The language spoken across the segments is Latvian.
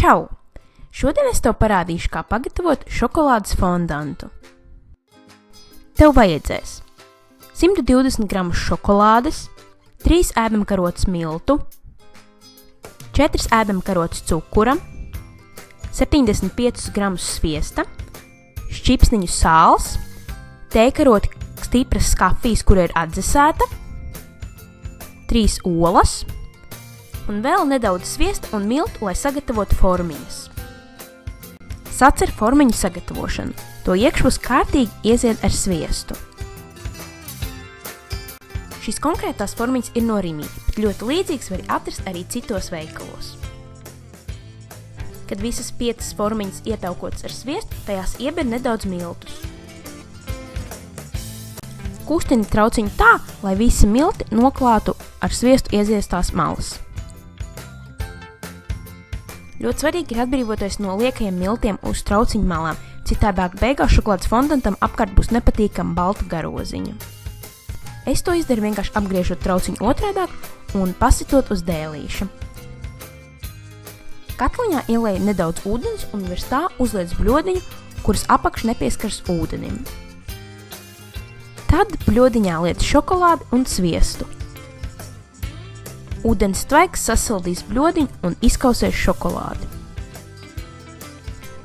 Čau! Šodien es tev parādīšu, kā pagatavot šokolādes fondantu. Tev vajadzēs 120 gramus šokolādes, 3 ēdamkarotes miltu, 4 ēdamkarotes cukura, 75 gramus sviesta, šķipsniņu sāls, tējkaroti stipras kafijas, kura ir atdzesēta, 3 olas un vēl nedaudz sviesta un miltu, lai sagatavotu formiņas. Sacer formiņu sagatavošanu. To iekšpus kārtīgi iezied ar sviestu. Šīs konkrētās formiņas ir no Rimi, bet ļoti līdzīgas var atrast arī citos veikalos. Kad visas 5 formiņas ietaukotas ar sviestu, tajās ieber nedaudz miltus. Kustini trauciņu tā, lai visi milti noklātu ar sviestu ieziestās malas. Ļoti svarīgi ir atbrīvoties no liekajiem miltiem uz trauciņu malām, citādāk beigās šokolādes fondantam apkārt būs nepatīkama balta garoziņa. Es to izdaru vienkārši apgriežot trauciņu otrādāk un pasitot uz dēlīša. Katliņā ielej nedaudz ūdens un virs tā uzliec bļodiņu, kuras apakš nepieskaras ūdenim. Tad bļodiņā liec šokolādi un sviestu. Ūdens tvaiks sasildīs bļodiņu un izkausēs šokolādi.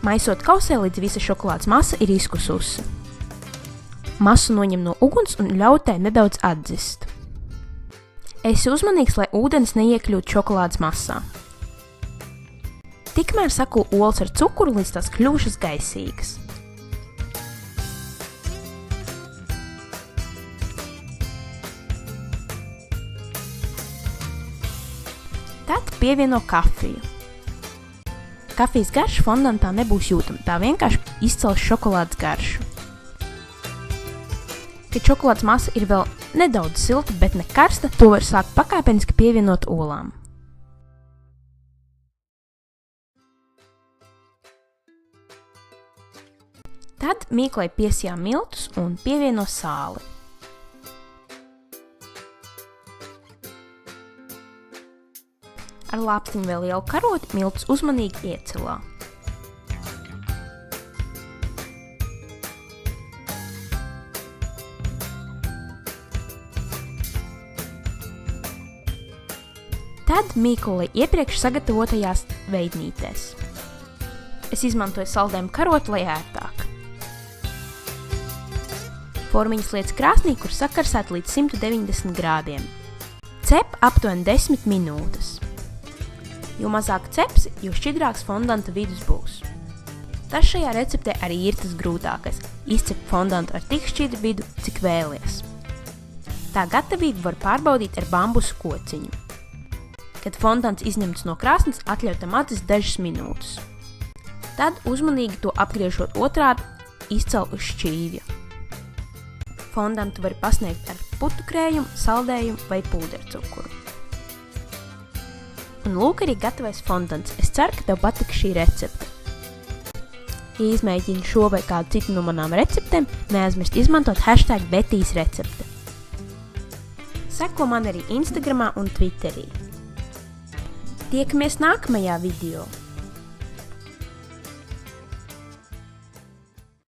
Maisot kausē, līdz visa šokolādes masa ir izkususi. Masu noņem no uguns un ļauj tai nedaudz atdzist. Esi uzmanīgs, lai ūdens neiekļūt šokolādes masā. Tikmēr sakū olas ar cukuru, līdz tās kļūšas gaisīgas. Tad pievieno kafiju. Kafijas garša fondantā nebūs jūtama, tā vienkārši izcels šokolādes garšu. Kad šokolādes masa ir vēl nedaudz silta, bet ne karsta, to var sākt pakāpeniski pievienot olām. Tad mīklai piesijā miltus un pievieno sāli. Ar lāpstiņu vēl lielu karoti miltus uzmanīgi iecelā. Tad mīkli iepriekš sagatavotajās veidnītēs. Es izmantoju saldējumu karoti, lai ērtāk. Formiņas liec krāsnī, kur sakarsēt līdz 190 grādiem. Cep aptuveni 10 minūtes. Jo mazāk cepsi, jo šķidrāks fondanta vidus būs. Tas šajā receptē arī ir tas grūtākais – izcept fondantu ar tik šķidru vidu, cik vēlies. Tā gatavību var pārbaudīt ar bambusu kociņu. Kad fondants izņemts no krāsnes, atļauj tam atzist dažas minūtes. Tad uzmanīgi to apgriežot otrādi, izcel uz šķīvja. Fondantu var pasniegt ar putu krējumu, saldējumu vai pūdercukuru. Un lūk arī gatavais fondants. Es ceru, ka tev patiks šī recepte. Ja izmēģini šo vai kādu citu no manām receptēm, neaizmirst izmantot #BettīsRecepte. Seko man arī Instagramā un Twitterī. Tiekamies nākamajā video!